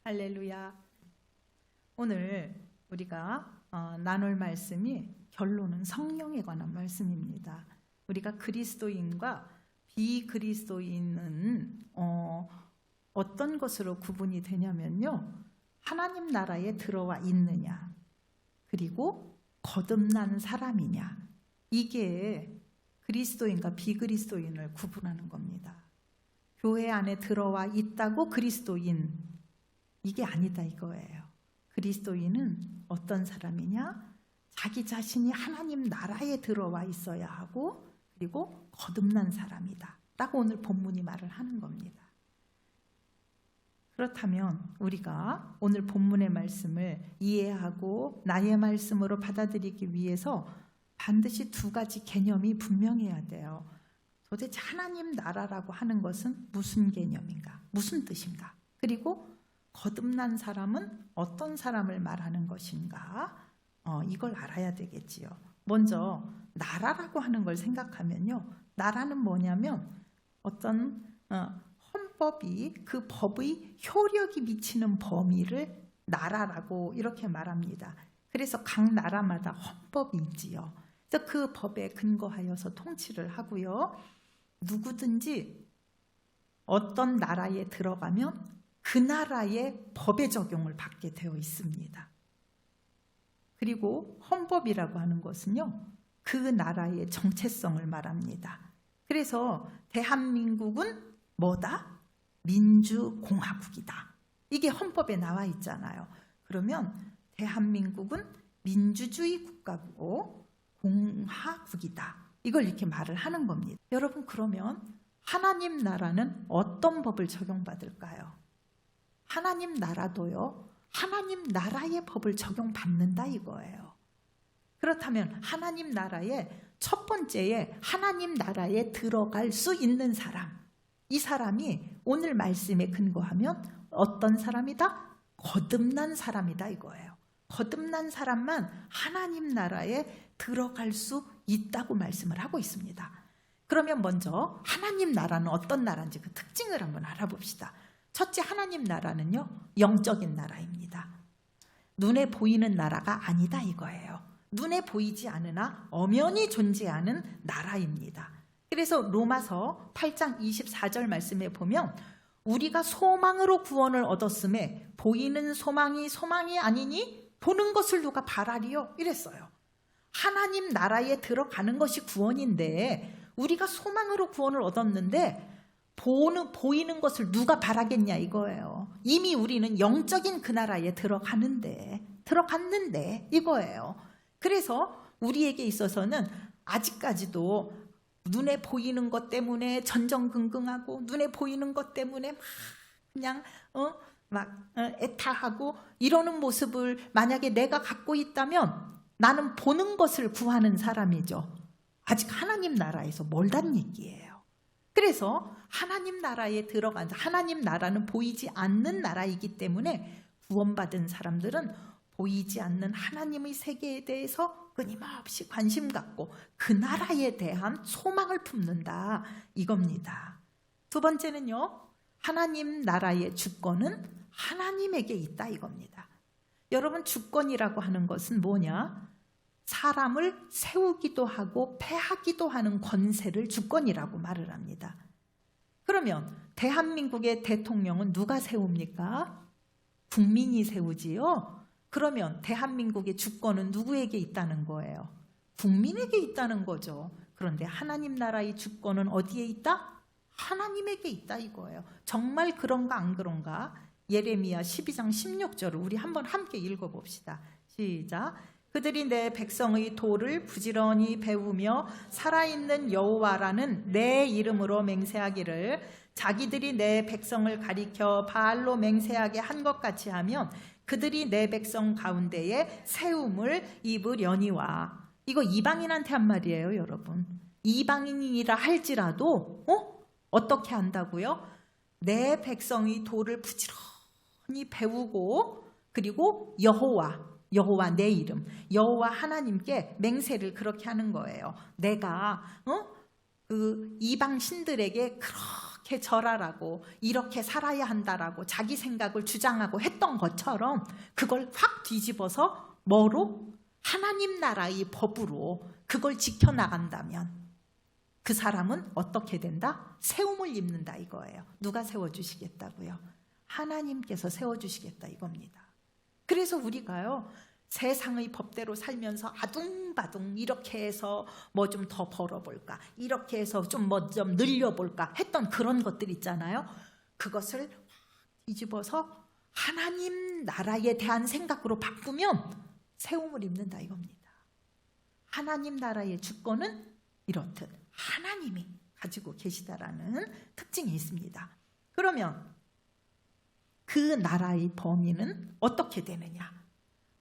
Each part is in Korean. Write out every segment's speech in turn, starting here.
할렐루야. 오늘 우리가 나눌 말씀이 결론은 성령에 관한 말씀입니다. 우리가 그리스도인과 비그리스도인은 어떤 것으로 구분이 되냐면요, 하나님 나라에 들어와 있느냐, 그리고 거듭난 사람이냐, 이게 그리스도인과 비그리스도인을 구분하는 겁니다. 교회 안에 들어와 있다고 그리스도인, 이게 아니다 이거예요. 그리스도인은 어떤 사람이냐? 자기 자신이 하나님 나라에 들어와 있어야 하고, 그리고 거듭난 사람이다 라고 오늘 본문이 말을 하는 겁니다. 그렇다면 우리가 오늘 본문의 말씀을 이해하고 나의 말씀으로 받아들이기 위해서 반드시 두 가지 개념이 분명해야 돼요. 도대체 하나님 나라라고 하는 것은 무슨 개념인가? 무슨 뜻인가? 그리고 거듭난 사람은 어떤 사람을 말하는 것인가? 이걸 알아야 되겠지요. 먼저 나라라고 하는 걸 생각하면요, 나라는 뭐냐면 어떤 헌법이, 그 법의 효력이 미치는 범위를 나라라고 이렇게 말합니다. 그래서 각 나라마다 헌법이 있지요. 그래서 그 법에 근거하여서 통치를 하고요, 누구든지 어떤 나라에 들어가면 그 나라의 법의 적용을 받게 되어 있습니다. 그리고 헌법이라고 하는 것은요, 그 나라의 정체성을 말합니다. 그래서 대한민국은 뭐다? 민주공화국이다. 이게 헌법에 나와 있잖아요. 그러면 대한민국은 민주주의 국가고 공화국이다. 이걸 이렇게 말을 하는 겁니다. 여러분, 그러면 하나님 나라는 어떤 법을 적용받을까요? 하나님 나라도요, 하나님 나라의 법을 적용받는다 이거예요. 그렇다면 하나님 나라의 첫 번째에 하나님 나라에 들어갈 수 있는 사람, 이 사람이 오늘 말씀에 근거하면 어떤 사람이다? 거듭난 사람이다 이거예요. 거듭난 사람만 하나님 나라에 들어갈 수 있다고 말씀을 하고 있습니다. 그러면 먼저 하나님 나라는 어떤 나라인지 그 특징을 한번 알아봅시다. 첫째, 하나님 나라는요, 영적인 나라입니다. 눈에 보이는 나라가 아니다 이거예요. 눈에 보이지 않으나 엄연히 존재하는 나라입니다. 그래서 로마서 8장 24절 말씀에 보면 우리가 소망으로 구원을 얻었음에 보이는 소망이 아니니 보는 것을 누가 바라리요? 이랬어요. 하나님 나라에 들어가는 것이 구원인데 우리가 소망으로 구원을 얻었는데 보이는 것을 누가 바라겠냐 이거예요. 이미 우리는 영적인 그 나라에 들어갔는데 이거예요. 그래서 우리에게 있어서는 아직까지도 눈에 보이는 것 때문에 전전긍긍하고 눈에 보이는 것 때문에 애타하고 이러는 모습을 만약에 내가 갖고 있다면 나는 보는 것을 구하는 사람이죠. 아직 하나님 나라에서 멀다는 얘기예요. 그래서 하나님 나라에 들어간, 하나님 나라는 보이지 않는 나라이기 때문에 구원받은 사람들은 보이지 않는 하나님의 세계에 대해서 끊임없이 관심 갖고 그 나라에 대한 소망을 품는다 이겁니다. 두 번째는요, 하나님 나라의 주권은 하나님에게 있다 이겁니다. 여러분, 주권이라고 하는 것은 뭐냐? 사람을 세우기도 하고 패하기도 하는 권세를 주권이라고 말을 합니다. 그러면 대한민국의 대통령은 누가 세웁니까? 국민이 세우지요. 그러면 대한민국의 주권은 누구에게 있다는 거예요? 국민에게 있다는 거죠. 그런데 하나님 나라의 주권은 어디에 있다? 하나님에게 있다 이거예요. 정말 그런가 안 그런가? 예레미야 12장 16절을 우리 한번 함께 읽어봅시다. 시작. 그들이 내 백성의 도를 부지런히 배우며 살아있는 여호와라는 내 이름으로 맹세하기를 자기들이 내 백성을 가리켜 바알로 맹세하게 한 것 같이 하면 그들이 내 백성 가운데에 세움을 입으려니와. 이거 이방인한테 한 말이에요 여러분. 이방인이라 할지라도 어떻게 한다고요? 내 백성의 도를 부지런히 배우고 그리고 여호와 내 이름, 여호와 하나님께 맹세를 그렇게 하는 거예요. 내가 그 이방 신들에게 그렇게 이렇게 절하라고 이렇게 살아야 한다라고 자기 생각을 주장하고 했던 것처럼 그걸 확 뒤집어서 뭐로? 하나님 나라의 법으로 그걸 지켜나간다면 그 사람은 어떻게 된다? 세움을 입는다 이거예요. 누가 세워주시겠다고요? 하나님께서 세워주시겠다 이겁니다. 그래서 우리가요, 세상의 법대로 살면서 아둥바둥 이렇게 해서 뭐 좀 더 벌어볼까, 이렇게 해서 좀 뭐 좀 늘려볼까 했던 그런 것들 있잖아요. 그것을 뒤집어서 하나님 나라에 대한 생각으로 바꾸면 세움을 입는다 이겁니다. 하나님 나라의 주권은 이렇듯 하나님이 가지고 계시다라는 특징이 있습니다. 그러면 그 나라의 범위는 어떻게 되느냐?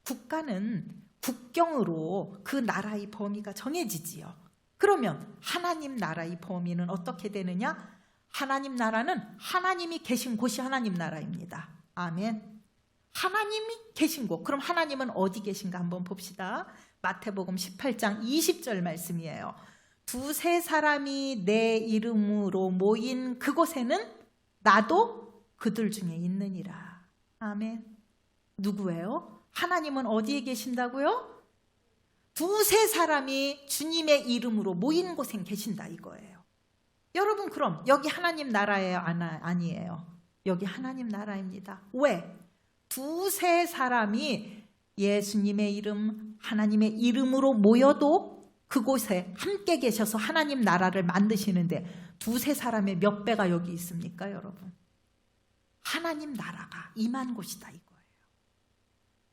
국가는 국경으로 그 나라의 범위가 정해지지요. 그러면 하나님 나라의 범위는 어떻게 되느냐? 하나님 나라는 하나님이 계신 곳이 하나님 나라입니다. 아멘. 하나님이 계신 곳. 그럼 하나님은 어디 계신가 한번 봅시다. 마태복음 18장 20절 말씀이에요. 두세 사람이 내 이름으로 모인 그곳에는 나도 그들 중에 있느니라. 아멘. 누구예요? 하나님은 어디에 계신다고요? 두세 사람이 주님의 이름으로 모인 곳엔 계신다 이거예요. 여러분, 그럼 여기 하나님 나라예요? 아니에요. 여기 하나님 나라입니다. 왜? 두세 사람이 예수님의 이름, 하나님의 이름으로 모여도 그곳에 함께 계셔서 하나님 나라를 만드시는데 두세 사람의 몇 배가 여기 있습니까, 여러분? 하나님 나라가 임한 곳이다 이거예요.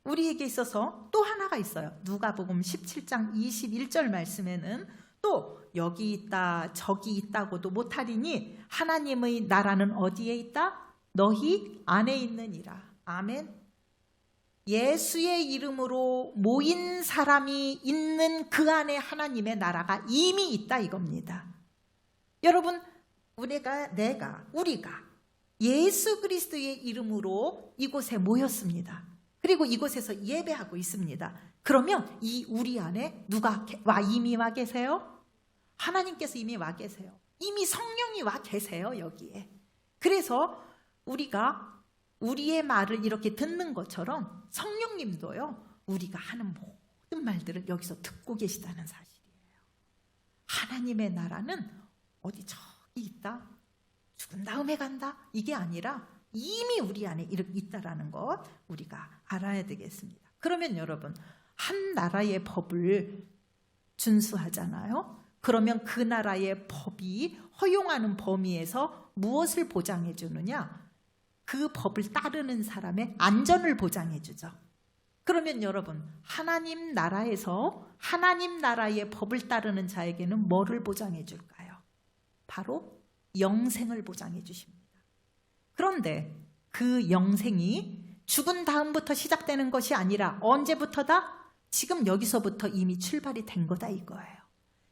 우리에게 있어서 또 하나가 있어요. 누가복음 17장 21절 말씀에는 또 여기 있다 저기 있다고도 못하리니 하나님의 나라는 어디에 있다? 너희 안에 있느니라. 아멘. 예수의 이름으로 모인 사람이 있는 그 안에 하나님의 나라가 이미 있다 이겁니다. 여러분, 우리가 예수 그리스도의 이름으로 이곳에 모였습니다. 그리고 이곳에서 예배하고 있습니다. 그러면 이 우리 안에 누가 이미 와 계세요? 하나님께서 이미 와 계세요. 이미 성령이 와 계세요, 여기에. 그래서 우리가 우리의 말을 이렇게 듣는 것처럼 성령님도요, 우리가 하는 모든 말들을 여기서 듣고 계시다는 사실이에요. 하나님의 나라는 어디 저기 있다, 죽은 다음에 간다, 이게 아니라 이미 우리 안에 있다라는 것 우리가 알아야 되겠습니다. 그러면 여러분, 한 나라의 법을 준수하잖아요. 그러면 그 나라의 법이 허용하는 범위에서 무엇을 보장해 주느냐? 그 법을 따르는 사람의 안전을 보장해 주죠. 그러면 여러분, 하나님 나라에서 하나님 나라의 법을 따르는 자에게는 뭐를 보장해 줄까요? 바로 영생을 보장해 주십니다. 그런데 그 영생이 죽은 다음부터 시작되는 것이 아니라 언제부터다? 지금 여기서부터 이미 출발이 된 거다 이거예요.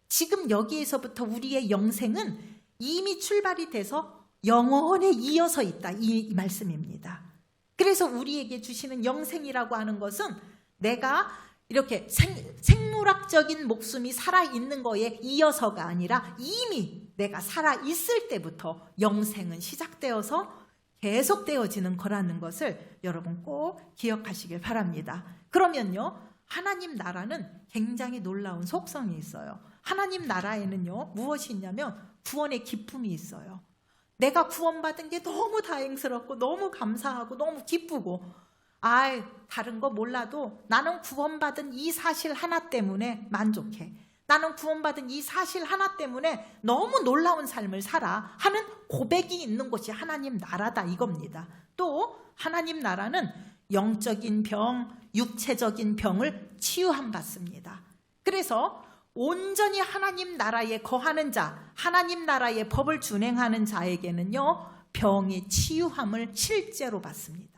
지금 여기에서부터 우리의 영생은 이미 출발이 돼서 영원에 이어서 있다 이 말씀입니다. 그래서 우리에게 주시는 영생이라고 하는 것은 내가 이렇게 생물학적인 목숨이 살아있는 거에 이어서가 아니라 이미 내가 살아있을 때부터 영생은 시작되어서 계속되어지는 거라는 것을 여러분 꼭 기억하시길 바랍니다. 그러면요, 하나님 나라는 굉장히 놀라운 속성이 있어요. 하나님 나라에는요, 무엇이 있냐면 구원의 기쁨이 있어요. 내가 구원받은 게 너무 다행스럽고 너무 감사하고 너무 기쁘고, 다른 거 몰라도 나는 구원받은 이 사실 하나 때문에 만족해. 나는 구원받은 이 사실 하나 때문에 너무 놀라운 삶을 살아 하는 고백이 있는 곳이 하나님 나라다 이겁니다. 또 하나님 나라는 영적인 병, 육체적인 병을 치유함 받습니다. 그래서 온전히 하나님 나라에 거하는 자, 하나님 나라의 법을 준행하는 자에게는요, 병의 치유함을 실제로 받습니다.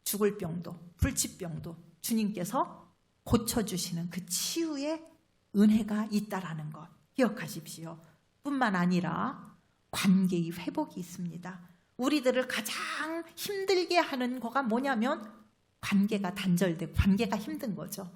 죽을 병도, 불치병도 주님께서 고쳐주시는 그 치유의 은혜가 있다라는 것 기억하십시오. 뿐만 아니라 관계의 회복이 있습니다. 우리들을 가장 힘들게 하는 거가 뭐냐면 관계가 단절되고 관계가 힘든 거죠.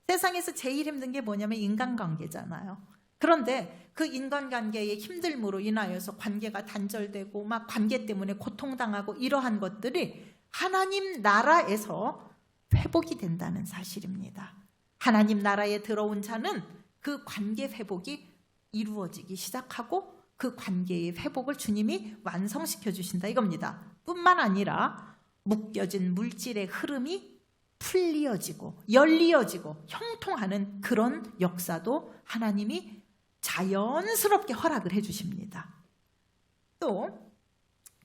세상에서 제일 힘든 게 뭐냐면 인간관계잖아요. 그런데 그 인간관계의 힘듦으로 인하여서 관계가 단절되고 막 관계 때문에 고통당하고 이러한 것들이 하나님 나라에서 회복이 된다는 사실입니다. 하나님 나라에 들어온 자는 그 관계 회복이 이루어지기 시작하고 그 관계의 회복을 주님이 완성시켜 주신다 이겁니다. 뿐만 아니라 묶여진 물질의 흐름이 풀리어지고 열리어지고 형통하는 그런 역사도 하나님이 자연스럽게 허락을 해 주십니다. 또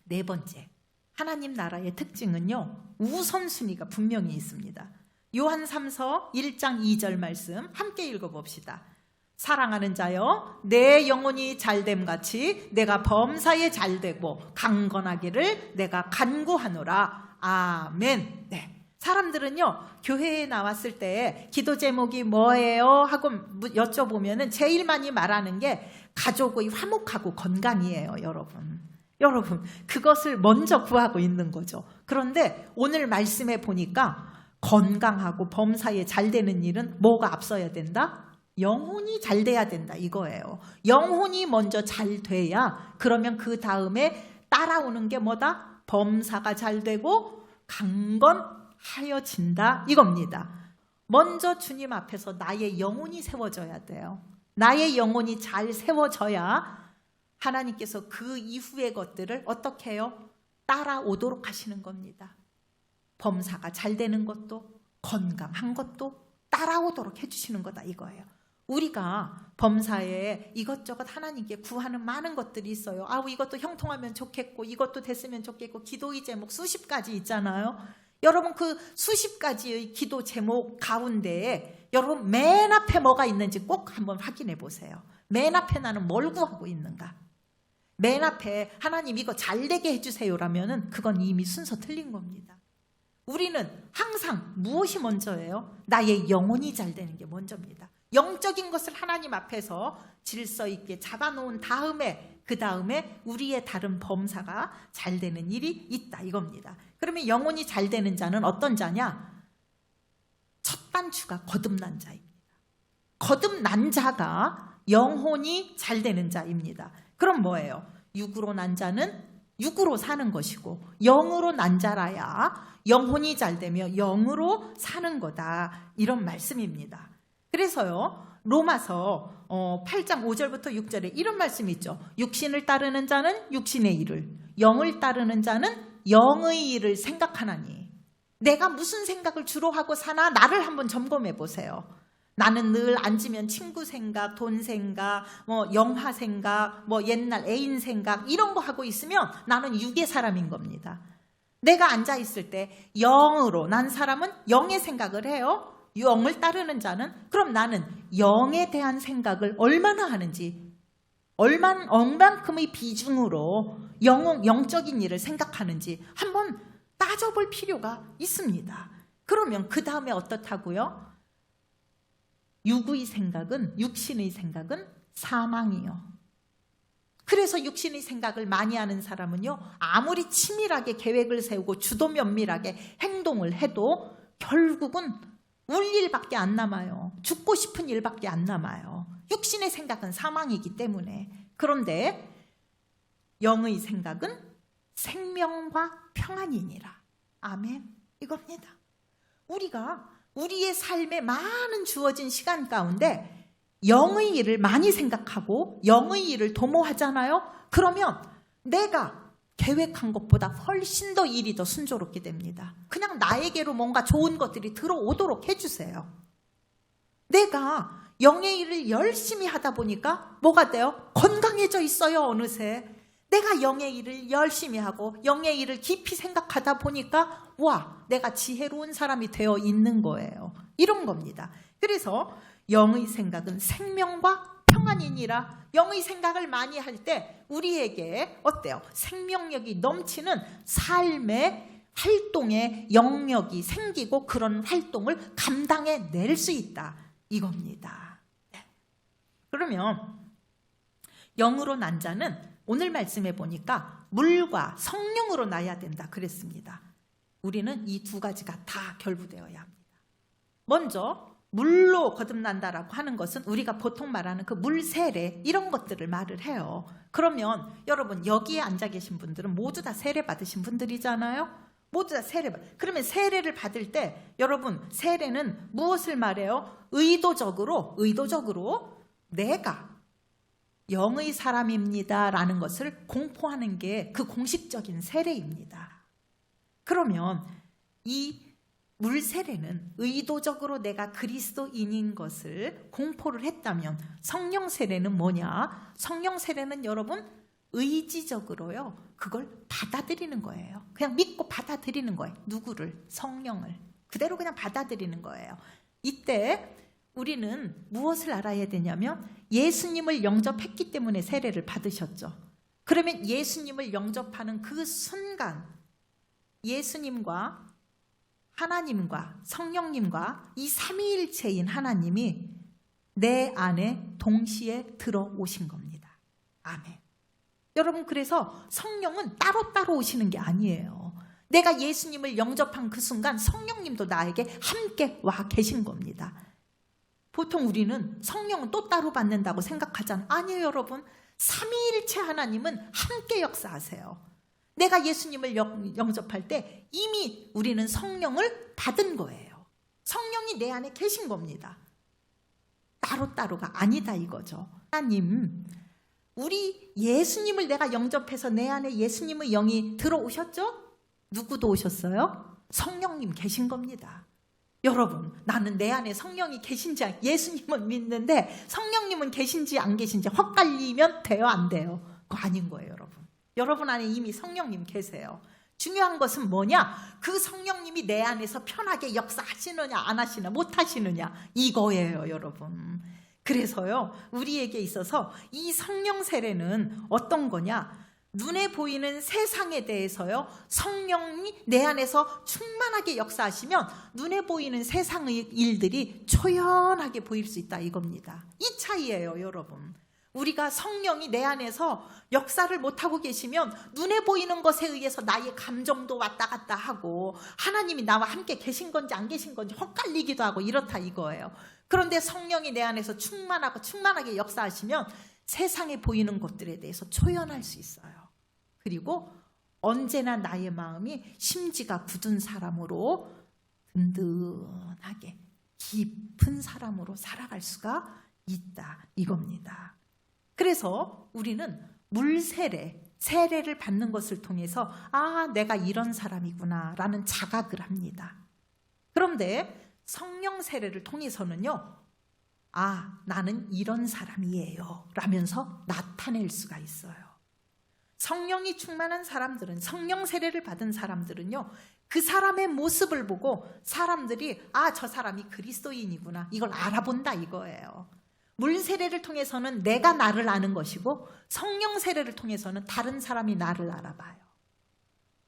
네 번째, 하나님 나라의 특징은요, 우선순위가 분명히 있습니다. 요한 3서 1장 2절 말씀 함께 읽어봅시다. 사랑하는 자여, 내 영혼이 잘됨같이 내가 범사에 잘되고 강건하기를 내가 간구하노라. 아멘. 네. 사람들은요, 교회에 나왔을 때 기도 제목이 뭐예요? 하고 여쭤보면은 제일 많이 말하는 게 가족의 화목하고 건강이에요, 여러분. 여러분, 그것을 먼저 구하고 있는 거죠. 그런데 오늘 말씀에 보니까 건강하고 범사에 잘 되는 일은 뭐가 앞서야 된다? 영혼이 잘 돼야 된다 이거예요. 영혼이 먼저 잘 돼야 그러면 그 다음에 따라오는 게 뭐다? 범사가 잘 되고 강건하여진다 이겁니다. 먼저 주님 앞에서 나의 영혼이 세워져야 돼요. 나의 영혼이 잘 세워져야 하나님께서 그 이후의 것들을 어떻게 해요? 따라오도록 하시는 겁니다. 범사가 잘 되는 것도 건강한 것도 따라오도록 해주시는 거다 이거예요. 우리가 범사에 이것저것 하나님께 구하는 많은 것들이 있어요. 이것도 형통하면 좋겠고 이것도 됐으면 좋겠고 기도의 제목 수십 가지 있잖아요. 여러분 그 수십 가지의 기도 제목 가운데 여러분 맨 앞에 뭐가 있는지 꼭 한번 확인해 보세요. 맨 앞에 나는 뭘 구하고 있는가? 맨 앞에 하나님 이거 잘 되게 해주세요라면은 그건 이미 순서 틀린 겁니다. 우리는 항상 무엇이 먼저예요? 나의 영혼이 잘 되는 게 먼저입니다. 영적인 것을 하나님 앞에서 질서 있게 잡아놓은 다음에 그 다음에 우리의 다른 범사가 잘 되는 일이 있다 이겁니다. 그러면 영혼이 잘 되는 자는 어떤 자냐? 첫 단추가 거듭난 자입니다. 거듭난 자가 영혼이 잘 되는 자입니다. 그럼 뭐예요? 육으로 난 자는 육으로 사는 것이고 영으로 난 자라야 영혼이 잘 되며 영으로 사는 거다 이런 말씀입니다. 그래서요 로마서 8장 5절부터 6절에 이런 말씀이 있죠. 육신을 따르는 자는 육신의 일을, 영을 따르는 자는 영의 일을 생각하나니. 내가 무슨 생각을 주로 하고 사나 나를 한번 점검해 보세요. 나는 늘 앉으면 친구 생각, 돈 생각, 영화 생각, 옛날 애인 생각 이런 거 하고 있으면 나는 육의 사람인 겁니다. 내가 앉아 있을 때 영으로 난 사람은 영의 생각을 해요. 영을 따르는 자는 그럼 나는 영에 대한 생각을 얼마나 하는지 얼만큼의 비중으로 영적인 일을 생각하는지 한번 따져볼 필요가 있습니다. 그러면 그 다음에 어떻다고요? 육의 생각은 육신의 생각은 사망이요. 그래서 육신의 생각을 많이 하는 사람은요 아무리 치밀하게 계획을 세우고 주도 면밀하게 행동을 해도 결국은 울 일밖에 안 남아요. 죽고 싶은 일밖에 안 남아요. 육신의 생각은 사망이기 때문에. 그런데 영의 생각은 생명과 평안이니라. 아멘. 이겁니다. 우리가 우리의 삶에 많은 주어진 시간 가운데 영의 일을 많이 생각하고 영의 일을 도모하잖아요. 그러면 내가 계획한 것보다 훨씬 더 일이 더 순조롭게 됩니다. 그냥 나에게로 뭔가 좋은 것들이 들어오도록 해주세요. 내가 영의 일을 열심히 하다 보니까 뭐가 돼요? 건강해져 있어요. 어느새 내가 영의 일을 열심히 하고 영의 일을 깊이 생각하다 보니까 내가 지혜로운 사람이 되어 있는 거예요. 이런 겁니다. 그래서 영의 생각은 생명과 평안이니라. 영의 생각을 많이 할 때 우리에게 어때요? 생명력이 넘치는 삶의 활동의 영역이 생기고 그런 활동을 감당해낼 수 있다 이겁니다. 그러면 영으로 난 자는 오늘 말씀해 보니까 물과 성령으로 나야 된다 그랬습니다. 우리는 이 두 가지가 다 결부되어야 합니다. 먼저 물로 거듭난다라고 하는 것은 우리가 보통 말하는 그 물 세례 이런 것들을 말을 해요. 그러면 여러분 여기에 앉아 계신 분들은 모두 다 세례 받으신 분들이잖아요. 모두 다 그러면 세례를 받을 때 여러분 세례는 무엇을 말해요? 의도적으로 내가 영의 사람입니다 라는 것을 공포하는 게 그 공식적인 세례입니다. 그러면 이 물 세례는 의도적으로 내가 그리스도인인 것을 공포를 했다면 성령 세례는 뭐냐? 성령 세례는 여러분 의지적으로요 그걸 받아들이는 거예요. 그냥 믿고 받아들이는 거예요. 누구를? 성령을 그대로 그냥 받아들이는 거예요. 이때 우리는 무엇을 알아야 되냐면 예수님을 영접했기 때문에 세례를 받으셨죠. 그러면 예수님을 영접하는 그 순간 예수님과 하나님과 성령님과 이 삼위일체인 하나님이 내 안에 동시에 들어오신 겁니다. 아멘. 여러분 그래서 성령은 따로따로 오시는 게 아니에요. 내가 예수님을 영접한 그 순간 성령님도 나에게 함께 와 계신 겁니다. 보통 우리는 성령은 또 따로 받는다고 생각하잖아요. 아니에요 여러분. 삼위일체 하나님은 함께 역사하세요. 내가 예수님을 영접할 때 이미 우리는 성령을 받은 거예요. 성령이 내 안에 계신 겁니다. 따로따로가 아니다 이거죠. 하나님, 우리 예수님을 내가 영접해서 내 안에 예수님의 영이 들어오셨죠? 누구도 오셨어요? 성령님 계신 겁니다. 여러분, 나는 내 안에 성령이 계신지 예수님은 믿는데 성령님은 계신지 안 계신지 헛갈리면 돼요 안 돼요? 그거 아닌 거예요 여러분. 여러분 안에 이미 성령님 계세요. 중요한 것은 뭐냐? 그 성령님이 내 안에서 편하게 역사하시느냐 안 하시느냐 못 하시느냐 이거예요 여러분. 그래서요 우리에게 있어서 이 성령 세례는 어떤 거냐? 눈에 보이는 세상에 대해서요 성령이 내 안에서 충만하게 역사하시면 눈에 보이는 세상의 일들이 초연하게 보일 수 있다 이겁니다. 이 차이예요 여러분. 우리가 성령이 내 안에서 역사를 못하고 계시면 눈에 보이는 것에 의해서 나의 감정도 왔다 갔다 하고 하나님이 나와 함께 계신 건지 안 계신 건지 헛갈리기도 하고 이렇다 이거예요. 그런데 성령이 내 안에서 충만하게 역사하시면 세상에 보이는 것들에 대해서 초연할 수 있어요. 그리고 언제나 나의 마음이 심지가 굳은 사람으로 든든하게 깊은 사람으로 살아갈 수가 있다 이겁니다. 그래서 우리는 세례를 받는 것을 통해서 아 내가 이런 사람이구나 라는 자각을 합니다. 그런데 성령 세례를 통해서는요 아 나는 이런 사람이에요 라면서 나타낼 수가 있어요. 성령이 충만한 사람들은 성령 세례를 받은 사람들은요 그 사람의 모습을 보고 사람들이 아 저 사람이 그리스도인이구나 이걸 알아본다 이거예요. 물 세례를 통해서는 내가 나를 아는 것이고 성령 세례를 통해서는 다른 사람이 나를 알아봐요.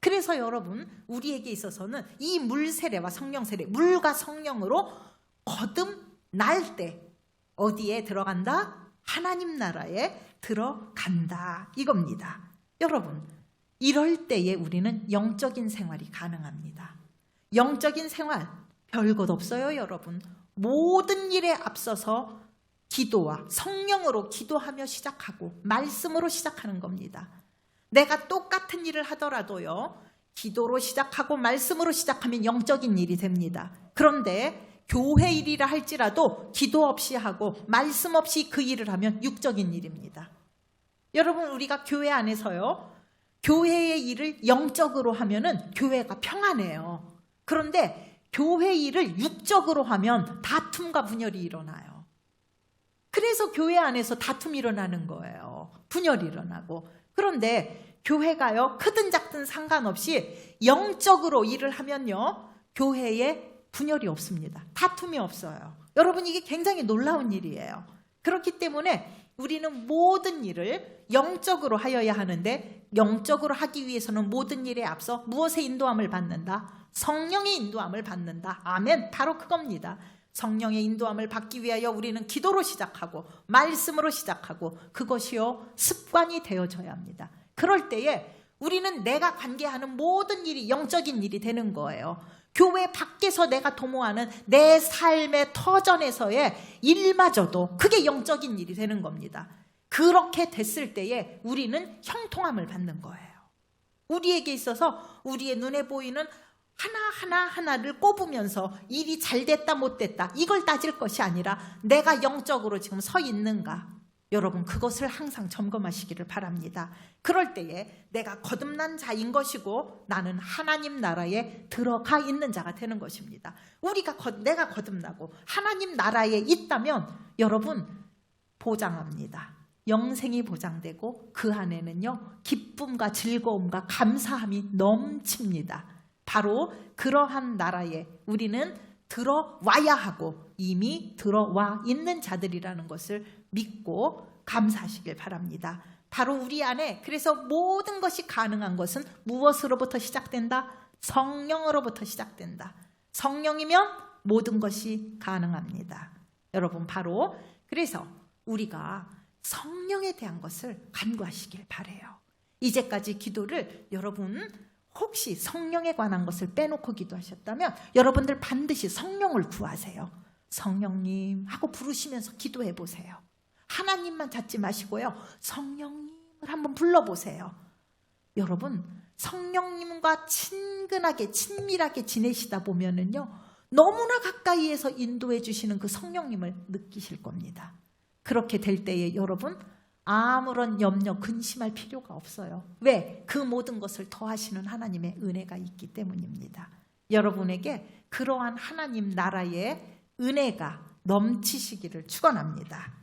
그래서 여러분 우리에게 있어서는 이 물 세례와 성령 세례 물과 성령으로 거듭날 때 어디에 들어간다? 하나님 나라에 들어간다 이겁니다. 여러분 이럴 때에 우리는 영적인 생활이 가능합니다. 영적인 생활 별것 없어요 여러분. 모든 일에 앞서서 기도와 성령으로 기도하며 시작하고 말씀으로 시작하는 겁니다. 내가 똑같은 일을 하더라도요 기도로 시작하고 말씀으로 시작하면 영적인 일이 됩니다. 그런데 교회 일이라 할지라도 기도 없이 하고 말씀 없이 그 일을 하면 육적인 일입니다. 여러분 우리가 교회 안에서요 교회의 일을 영적으로 하면은 교회가 평안해요. 그런데 교회 일을 육적으로 하면 다툼과 분열이 일어나요. 그래서 교회 안에서 다툼이 일어나는 거예요. 분열이 일어나고. 그런데 교회가요 크든 작든 상관없이 영적으로 일을 하면요 교회에 분열이 없습니다. 다툼이 없어요. 여러분 이게 굉장히 놀라운 일이에요. 그렇기 때문에 우리는 모든 일을 영적으로 하여야 하는데 영적으로 하기 위해서는 모든 일에 앞서 무엇의 인도함을 받는다? 성령의 인도함을 받는다. 아멘. 바로 그겁니다. 성령의 인도함을 받기 위하여 우리는 기도로 시작하고 말씀으로 시작하고 그것이요 습관이 되어져야 합니다. 그럴 때에 우리는 내가 관계하는 모든 일이 영적인 일이 되는 거예요. 교회 밖에서 내가 도모하는 내 삶의 터전에서의 일마저도 그게 영적인 일이 되는 겁니다. 그렇게 됐을 때에 우리는 형통함을 받는 거예요. 우리에게 있어서 우리의 눈에 보이는 하나를 꼽으면서 일이 잘 됐다 못 됐다 이걸 따질 것이 아니라 내가 영적으로 지금 서 있는가, 여러분 그것을 항상 점검하시기를 바랍니다. 그럴 때에 내가 거듭난 자인 것이고 나는 하나님 나라에 들어가 있는 자가 되는 것입니다. 내가 거듭나고 하나님 나라에 있다면 여러분 보장합니다. 영생이 보장되고 그 안에는요 기쁨과 즐거움과 감사함이 넘칩니다. 바로 그러한 나라에 우리는 들어와야 하고 이미 들어와 있는 자들이라는 것을 믿고 감사하시길 바랍니다. 바로 우리 안에 그래서 모든 것이 가능한 것은 무엇으로부터 시작된다? 성령으로부터 시작된다. 성령이면 모든 것이 가능합니다. 여러분 바로 그래서 우리가 성령에 대한 것을 간구하시길 바라요. 이제까지 기도를 여러분 혹시 성령에 관한 것을 빼놓고 기도하셨다면 여러분들 반드시 성령을 구하세요. 성령님 하고 부르시면서 기도해 보세요. 하나님만 찾지 마시고요. 성령님을 한번 불러보세요. 여러분 성령님과 친근하게 친밀하게 지내시다 보면은요 너무나 가까이에서 인도해 주시는 그 성령님을 느끼실 겁니다. 그렇게 될 때에 여러분 아무런 염려 근심할 필요가 없어요. 왜? 그 모든 것을 더하시는 하나님의 은혜가 있기 때문입니다. 여러분에게 그러한 하나님 나라의 은혜가 넘치시기를 축원합니다.